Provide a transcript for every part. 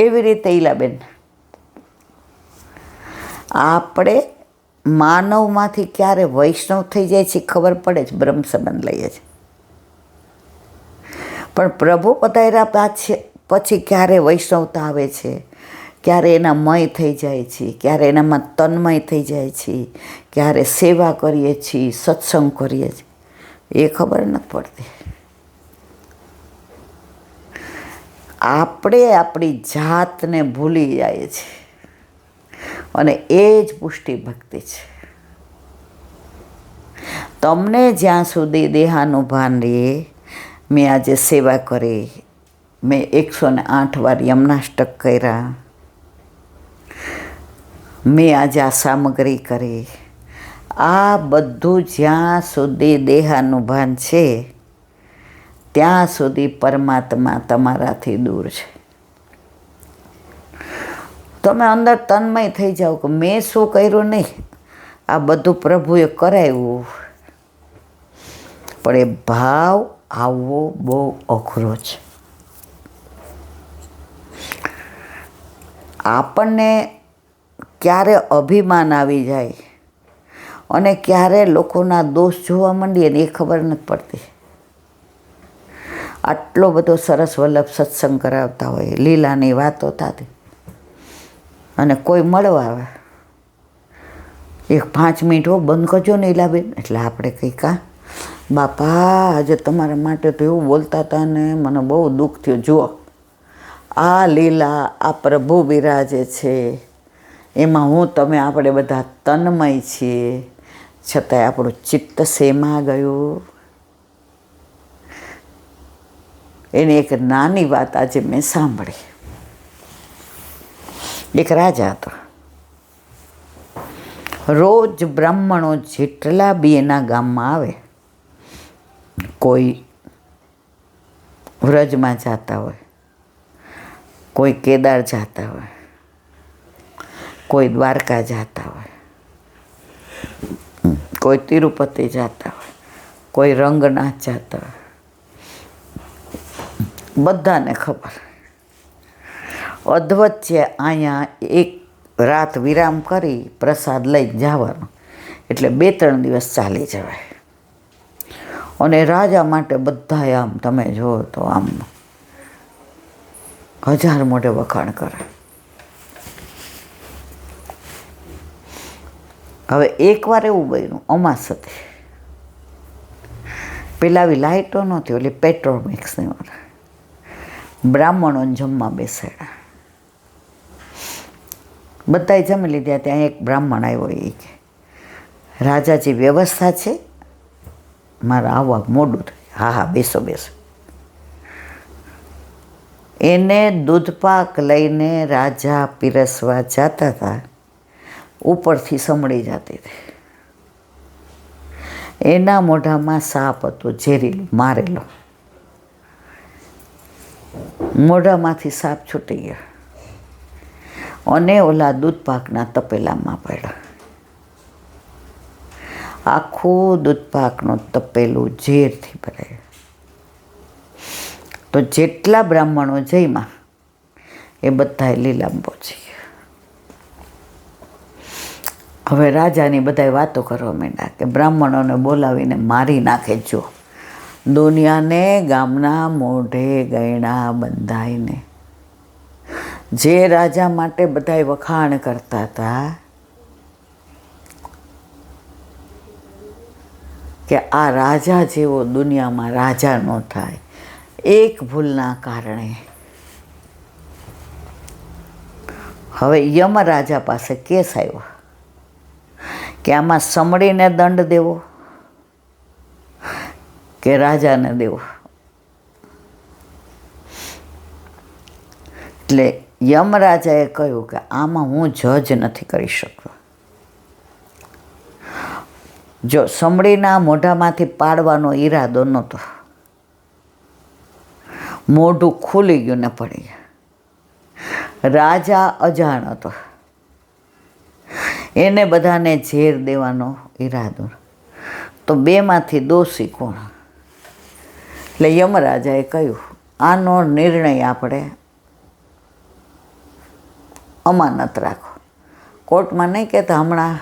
એવી રીતે ઈલાબેન, આપણે માનવમાંથી ક્યારે વૈષ્ણવ થઈ જાય છે ખબર પડે છે, બ્રહ્મ સંબંધ લઈએ છીએ. પણ પ્રભુ પધાર્યા પછી ક્યારે વૈષ્ણવતા આવે છે, ક્યારે એના મય થઈ જાય છે, ક્યારે એનામાં તન્મય થઈ જાય છે, ક્યારે સેવા કરીએ છીએ, સત્સંગ કરીએ છીએ, એ ખબર નથી પડતી. આપણે આપણી જાતને ભૂલી જાય છે અને એ જ પુષ્ટિ ભક્તિ છે. તમને જ્યાં સુધી દેહાનું ભાન રહે, મેં આજે સેવા કરી, મેં 108 વાર યમનાષ્ટક કર્યા, મેં આજે આ સામગ્રી કરી, આ બધું જ્યાં સુધી દેહાનું ભાન છે ત્યાં સુધી પરમાત્મા તમારાથી દૂર છે. તમે અંદર તન્મય થઈ જાઓ કે મેં શું કર્યું નહીં, આ બધું પ્રભુએ કરાવ્યું. પણ એ ભાવ આવવો બહુ અઘરો છે. આપણને ક્યારે અભિમાન આવી જાય અને ક્યારે લોકોના દોષ જોવા માંડીએ ને એ ખબર નથી પડતી. આટલો બધો સરસ વલ્લભ સત્સંગ કરાવતા હોય, લીલાની વાતો થતી, અને કોઈ મળવા આવે, 5 મિનિટ હો બંધ કરજો ને ઈલાબેન. એટલે આપણે કંઈ કા બાપા આજે તમારા માટે તો એવું બોલતા હતા ને મને બહુ દુઃખ થયું. જુઓ આ લીલા, આ પ્રભુ બિરાજે છે, એમાં હું તમે આપણે બધા તન્મય છીએ, છતાંય આપણું ચિત્ત શેમાં ગયું. એની એક નાની વાત આજે મેં સાંભળી. એક રાજા હતો, રોજ બ્રાહ્મણો જેટલા બી એના ગામમાં આવે, કોઈ વ્રજમાં જતા હોય, કોઈ કેદાર જતા હોય, કોઈ દ્વારકા જતા હોય, કોઈ તિરુપતિ જતા હોય, કોઈ રંગનાથ જતા હોય, બધાને ખબર અધવચ્ચે અહીંયા એક રાત વિરામ કરી પ્રસાદ લઈ જવાનો, એટલે 2-3 દિવસ ચાલી જવાય. અને રાજા માટે બધા આમ તમે જુઓ તો આમ 1000 મોઢે વખાણ કરે. હવે એકવાર એવું બન્યું, અમાસ હતી, પેલા આવી લાઇટો નહોતી, ઓલી પેટ્રોમિક્સની વાર, બ્રાહ્મણોને જમવા બેસાડ્યા. બધાએ જમી લીધા. ત્યાં એક બ્રાહ્મણ આવ્યો, એ કે રાજાજી વ્યવસ્થા છે, મારે આવવા મોડું થાય. હા હા બેસો બેસો. એને દૂધપાક લઈને રાજા પીરસવા જતા હતા, ઉપરથી સમળી જતી હતી. એના મોઢામાં સાપ હતો, ઝેરીલો, મારેલો. મોઢામાંથી સાપ છૂટી ગયો અને ઓલા દૂધપાકના તપેલામાં પડ્યા. આખું દૂધપાકનું તપેલું ઝેરથી ભરાયું. તો જેટલા બ્રાહ્મણો જમ્યા એ બધાએ લીલામાં પહોંચી ગયા. હવે રાજાની બધાએ વાતો કરવા માંડ્યા કે બ્રાહ્મણોને બોલાવીને મારી નાખે. જો દુનિયાને ગામના મોઢે ગયણા બંધાઈને જે રાજા માટે બધાએ વખાણ કરતા હતા કે આ રાજા જેવો દુનિયામાં રાજા ન થાય, એક ભૂલના કારણે હવે યમરાજા પાસે કેસ આવ્યો કે આમાં સમડીને દંડ દેવો કે રાજાને દેવો. એટલે યમરાજાએ કહ્યું કે આમાં હું જજ નથી કરી શકતો. જો સમડીના મોઢામાંથી પાડવાનો ઈરાદો નહોતો, મોઢું ખુલી ગયું ને પડી ગયા. રાજા અજાણ હતો, એને બધાને ઝેર દેવાનો ઈરાદો. તો બેમાંથી દોષી કોણ? એટલે યમરાજાએ કહ્યું આનો નિર્ણય આપણે અમાનત રાખો. કોર્ટમાં નહીં કહેતા, હમણાં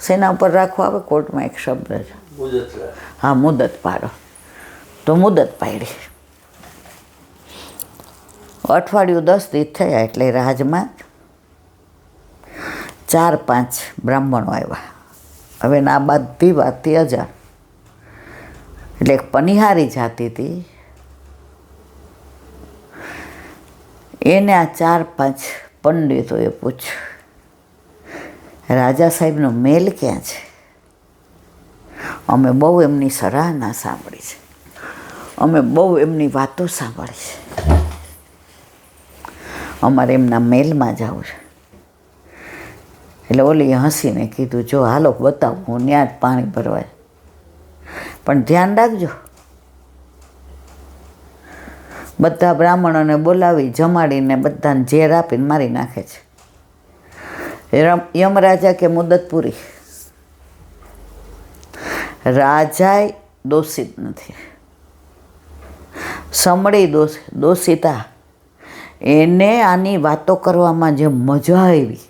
શેના ઉપર રાખવા આવે કોર્ટમાં એક શબ્દ છે, હા, મુદત પાડો. તો મુદત પાડી. અઠવાડિયું 10 દિવસ થયા એટલે રાજમાં 4-5 બ્રાહ્મણો આવ્યા. હવે આ બધી વાતથી અજાણ. એટલે એક પનિહારી જાતિ હતી, એને આ 4-5 પંડિતોએ પૂછ્યું, રાજા સાહેબનો મેલ ક્યાં છે? અમે બહુ એમની સરાહના સાંભળી છે, અમે બહુ એમની વાતો સાંભળી છે, અમારે એમના મેલમાં જવું છે. એટલે ઓલી હસીને કીધું, જો હાલો બતાવું, હું ત્યાં જ પાણી ભરવા, પણ ધ્યાન રાખજો, બધા બ્રાહ્મણોને બોલાવી જમાડીને બધાને ઝેર આપીને મારી નાખે છે. યમરાજા કે મુદત પૂરી. રાજાએ દોષિત નથી, સમળી દોષિતા. એને આની વાતો કરવામાં જે મજા આવી,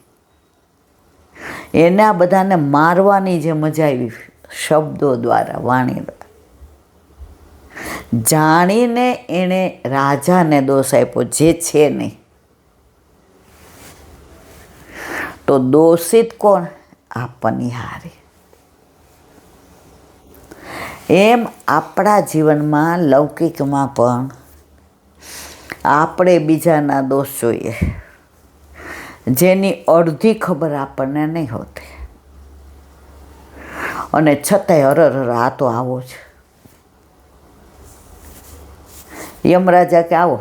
એને આ બધાને મારવાની જે મજા આવી, શબ્દો દ્વારા, વાણી દ્વારા, જાણીને એણે રાજાને દોષ આપ્યો, જે છે નહીં. તો દોષિત કોણ? આ પનિહારી. એમ આપણા જીવનમાં, લૌકિકમાં પણ આપણે બીજાના દોષ જોઈએ, જેની અડધી ખબર આપણને નહીં હોતી, અને છતાંય હરર આ તો આવો છે. યમરાજા કે આવો,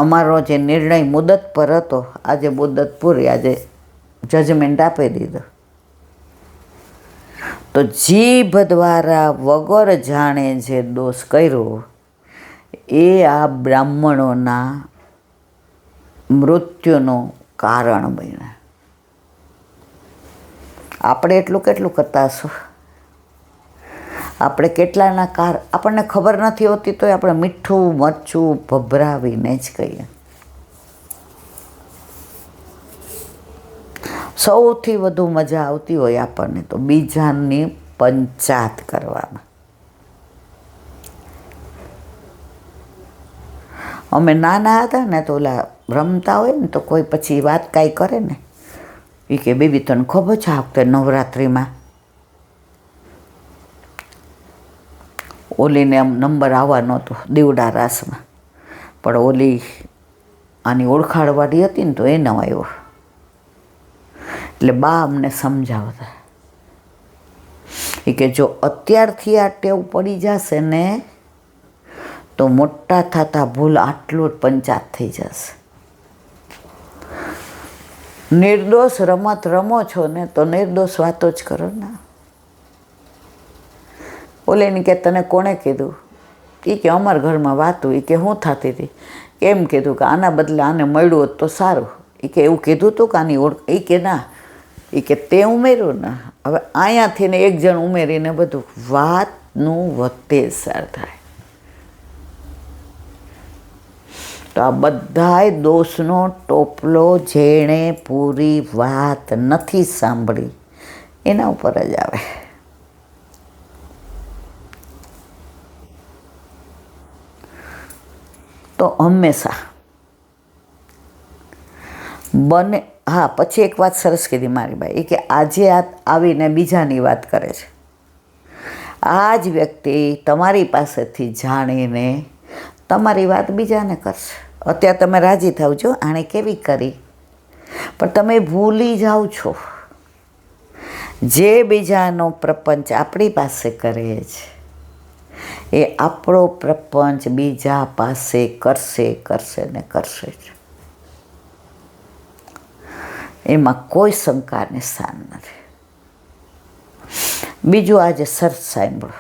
અમારો જે નિર્ણય મુદત પર હતો, આજે મુદત પૂરી, આજે જજમેન્ટ આપી દીધો. તો જીભ દ્વારા વગર જાણે જે દોષ કર્યો એ આ બ્રાહ્મણોના મૃત્યુનું કારણ બન્યા. આપણે એટલું કેટલું કરતા હશું? આપણે કેટલાના આપણને ખબર નથી હોતી તોય આપણે મીઠું મરચું ભભરાવીને જ કહીએ. સૌથી વધુ મજા આવતી હોય આપણને તો બીજાની પંચાત કરવામાં. અમે નાના હતા ને તો ઓલા રમતા હોય ને તો કોઈ પછી વાત કાંઈ કરે ને, એ કે બેબી તને ખબર છે આ વખતે નવરાત્રિમાં ઓલીને આમ નંબર આવવા નહોતો દીવડા રાસમાં, પણ ઓલી આની ઓળખાડવાળી હતી ને તો એ ન આવ્યો. એટલે બા અમને સમજાવતા એ કે જો અત્યારથી આ ટેવ પડી જશે ને તો મોટા થતા ભૂલ આટલો જ પંચાત થઈ જશે. નિર્દોષ રમત રમો છો ને તો નિર્દોષ વાતો જ કરો ને. ઓલેની કે તને કોણે કીધું? એ કે અમારા ઘરમાં વાતું. એ કે શું થતી હતી? કેમ કીધું કે આના બદલે આને મળ્યું હોત તો સારું. એ કે એવું કીધું હતું કે આની ઓળખ? એ કે ના, એ કે તે ઉમેર્યું ને, હવે અહીંયાથી ને એક જણ ઉમેરીને બધું વાતનું વત્તેસર થાય. તો આ બધાય દોષનો ટોપલો જેણે પૂરી વાત નથી સાંભળી એના ઉપર જ આવે. તો હંમેશા બને. હા, પછી એક વાત સરસ કીધી મારી બાઈ, એ કે આજે આ આવીને બીજાની વાત કરે છે, આ જ વ્યક્તિ તમારી પાસેથી જાણીને તમારી વાત બીજાને કરશે. અત્યારે તમે રાજી થાવ છો આણે કેવી કરી, પણ તમે ભૂલી જાઓ છો જે બીજાનો પ્રપંચ આપણી પાસે કરે છે એ આપણો પ્રપંચ બીજા પાસે કરશે ને કરશે જ. એમાં કોઈ શંકાને સ્થાન નથી. બીજું આજે સરસ સાંભળો,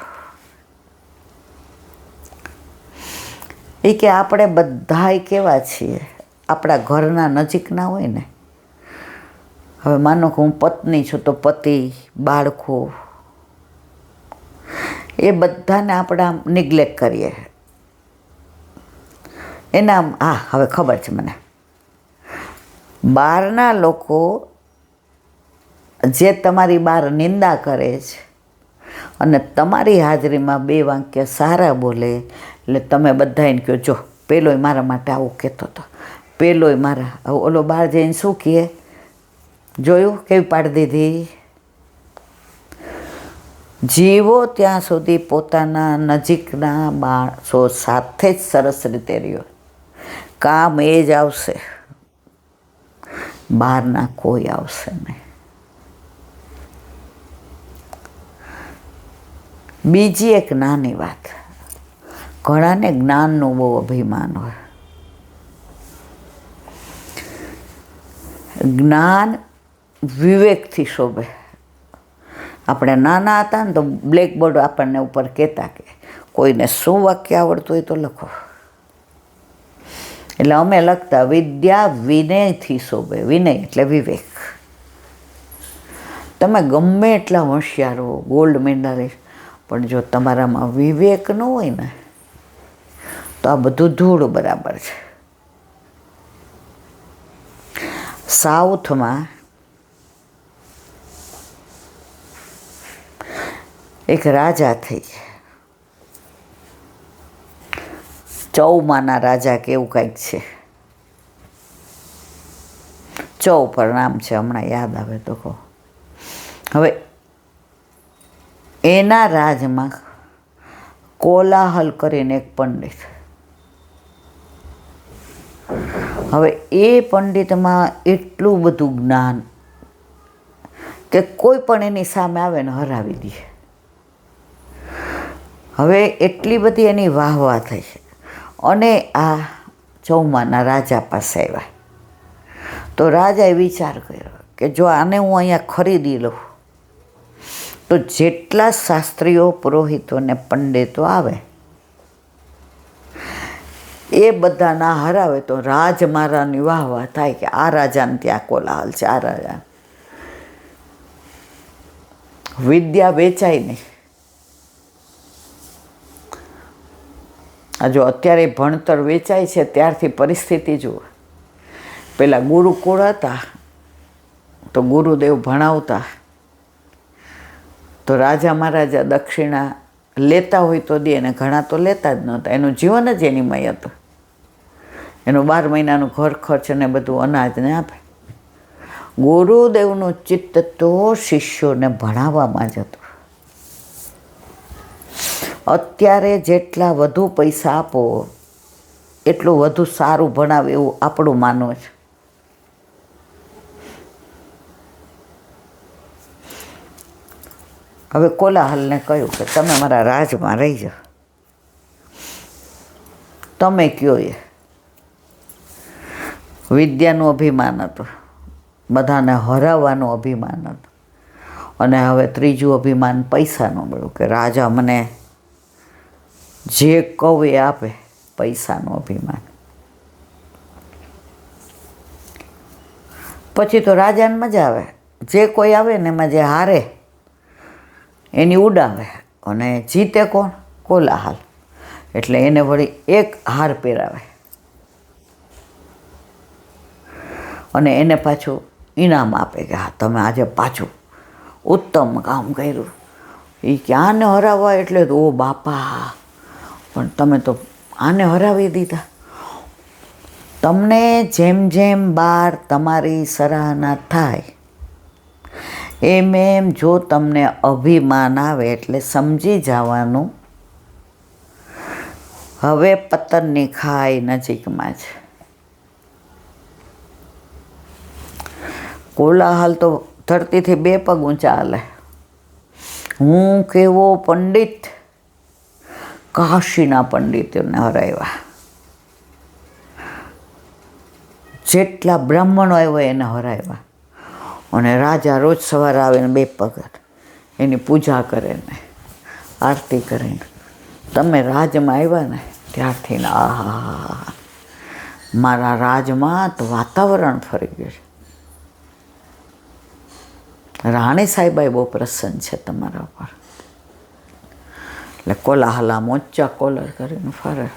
એ કે આપણે બધાય કેવા છીએ, આપણા ઘરના નજીકના હોય ને. હવે માનો કે હું પત્ની છું તો પતિ, બાળકો, એ બધાને આપણે નિગ્લેક્ટ કરીએ. એના હા હવે ખબર છે મને. બહારના લોકો જે તમારી બહાર નિંદા કરે છે અને તમારી હાજરીમાં બે વાક્ય સારા બોલે એટલે તમે બધાને કહો, જો પેલોય મારા માટે આવું કહેતો હતો, પેલોય મારા ઓલો બહાર જઈને શું કહે, જોયું કેવી પાડી દીધી. જીવો ત્યાં સુધી પોતાના નજીકના માણસો સાથે જ સરસ રીતે રહ્યો, કામ એ જ આવશે, બહારના કોઈ આવશે નહીં. બીજી એક નાની વાત, ઘણાને જ્ઞાનનું બહુ અભિમાન હોય. જ્ઞાન વિવેકથી શોભે. આપણે નાના હતા ને તો બ્લેકબોર્ડ આપણને ઉપર કહેતા કે કોઈને શું વાક્ય આવડતું હોય તો લખો. એટલે અમે લખતા વિદ્યા વિનયથી શોભે. વિનય એટલે વિવેક. તમે ગમે એટલા હોશિયાર હો, ગોલ્ડ મેડલિસ્ટ, પણ જો તમારામાં વિવેક ન હોય ને તો આ બધું ધૂળ બરાબર છે. સાઉથમાં એક રાજા થઈ, ચૌમાના રાજા કે એવું કંઈક છે, ચૌ પર નામ છે, હમણાં યાદ આવે તો કહો. હવે એના રાજમાં કોલાહલ કરીને એક પંડિત. હવે એ પંડિતમાં એટલું બધું જ્ઞાન કે કોઈ પણ એની સામે આવે ને હરાવી દે. હવે એટલી બધી એની વાહવા થઈ અને આ ચૌમાના રાજા પાસે આવ્યા. તો રાજાએ વિચાર કર્યો કે જો આને હું અહીંયા ખરીદી લઉં તો જેટલા શાસ્ત્રીઓ, પુરોહિતો ને પંડિતો આવે એ બધાના હરાવે તો રાજમારાની વાહવા થાય કે આ રાજાને ત્યાં કોલાહલ છે, આ રાજા. વિદ્યા વેચાય નહીં. આ જો અત્યારે ભણતર વેચાય છે ત્યારથી પરિસ્થિતિ જુઓ. પેલા ગુરુકુળ હતા તો ગુરુદેવ ભણાવતા તો રાજા મહારાજા દક્ષિણા લેતા હોય તો દે, ને ઘણા તો લેતા જ નહોતા. એનું જીવન જ એનીમય હતું. એનું 12 મહિનાનું ઘર ખર્ચ અને બધું અનાજને આપે. ગુરુદેવનું ચિત્ત તો શિષ્યોને ભણાવવામાં જ હતું. અત્યારે જેટલા વધુ પૈસા આપો એટલું વધુ સારું ભણાવે એવું આપણું માનવું છે. હવે કોલાહલને કહ્યું કે તમે મારા રાજમાં રહી જાઓ, તમે કયો. એ વિદ્યાનું અભિમાન હતું, બધાને હરાવવાનું અભિમાન હતું. અને હવે ત્રીજું અભિમાન પૈસાનું મળ્યું કે રાજા મને જે કહું એ આપે, પૈસાનું અભિમાન. પછી તો રાજાને મજા આવે, જે કોઈ આવે ને એમાં જે હારે એની ઉડાવે અને જીતે કોણ? કોલાહલ. એટલે એને વળી એક હાર પહેરાવે અને એને પાછું ઇનામ આપે કે હા તમે આજે પાછું ઉત્તમ કામ કર્યું. એ કે આને હરાવવા એટલે તો ઓ બાપા, પણ તમે તો આને હરાવી દીધા. તમને જેમ જેમ બહાર તમારી સરાહના થાય એમ જો તમને અભિમાન આવે એટલે સમજી જવાનું હવે પતનની ખાઈ નજીકમાં છે. કોલાહલ તો ધરતીથી 2 પગ ઊંચા હાલે. હું કેવો પંડિત, કાશીના પંડિતોને હરાવ્યા, જેટલા બ્રાહ્મણો આવ્યા એને હરાવ્યા. અને રાજા રોજ સવારે આવે ને 2 પગ એની પૂજા કરે ને આરતી કરે. તમે રાજમાં આવ્યા ને ત્યારથી ને આહા, મારા રાજમાં તો વાતાવરણ ફરી ગયું છે. રાણી સાહેબાઈ બહુ પ્રસન્ન છે તમારા પર. એટલે કોલાહલા મોચા કોલર કરીને ફરે.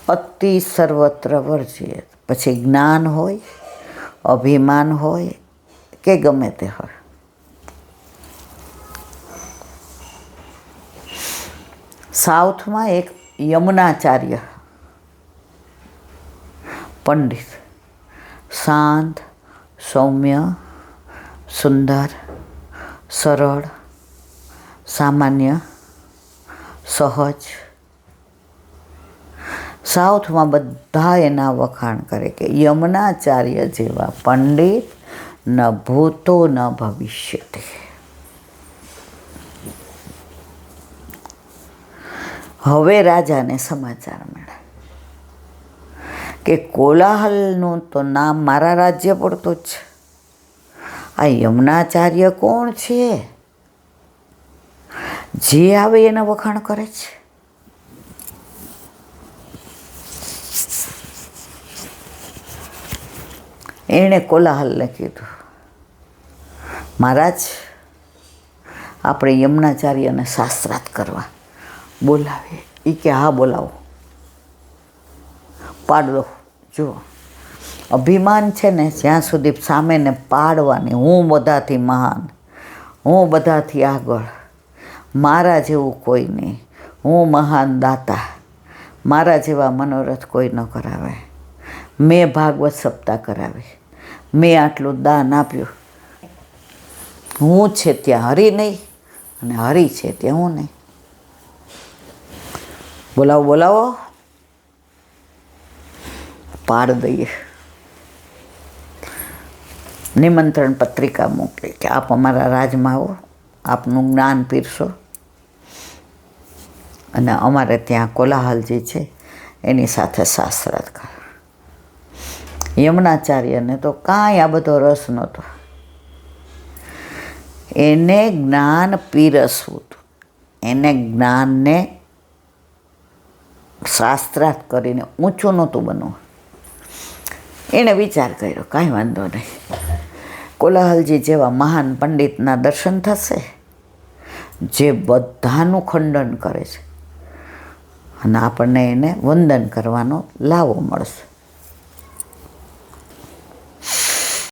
અતિ સર્વત્ર વર્જ્ય. પછી જ્ઞાન હોય, અભિમાન હોય કે ગમે તે હોય, સાઉથમાં એક યમુનાચાર્ય પંડિત, શાંત, સૌમ્ય, સુંદર, સરળ, સામાન્ય, સહજ. સાઉથમાં બધા એના વખાણ કરે કે યમુનાચાર્ય જેવા પંડિત ન ભૂતો ન ભવિષ્યતિ. હવે રાજાને સમાચાર મળ્યા કે કોલાહલનું તો નામ મારા રાજ્ય પડતું જ છે. આ યમુનાચાર્ય કોણ છે? જે આવે એના વખાણ કરે છે. એણે કોલાહલને કીધું, મહારાજ, આપણે યમુનાચાર્યને શાસ્ત્રાર્થ કરવા બોલાવીએ. એ કે હા બોલાવો, પાડ દો. જુઓ, અભિમાન છે ને જ્યાં સુધી સામેને પાડવાની, હું બધાથી મહાન, હું બધાથી આગળ, મારા જેવું કોઈ નહીં, હું મહાન દાતા, મારા જેવા મનોરથ કોઈ ન કરાવે, મેં ભાગવત સપ્તાહ કરાવી, મેં આટલું દાન આપ્યું, હું છે ત્યાં હરી નહીં અને હરી છે ત્યાં હું નહીં. બોલાવો બોલાવો, પાડ દઈએ. નિમંત્રણ પત્રિકા મોકલી કે આપ અમારા રાજમાં આવો, આપનું જ્ઞાન પીરસો અને અમારે ત્યાં કોલાહલજી છે એની સાથે શાસ્ત્રાર્થ કરો. યમુનાચાર્યને તો કાંઈ આ બધો રસ નહોતો. એને જ્ઞાન પીરસવું હતું, એને જ્ઞાનને શાસ્ત્રાર્થ કરીને ઊંચું નહોતું બનવું. એણે વિચાર કર્યો, કાંઈ વાંધો નહીં, કોલાહલજી જેવા મહાન પંડિતના દર્શન થશે જે બધાનું ખંડન કરે છે અને આપણને એને વંદન કરવાનો લાવો મળશે.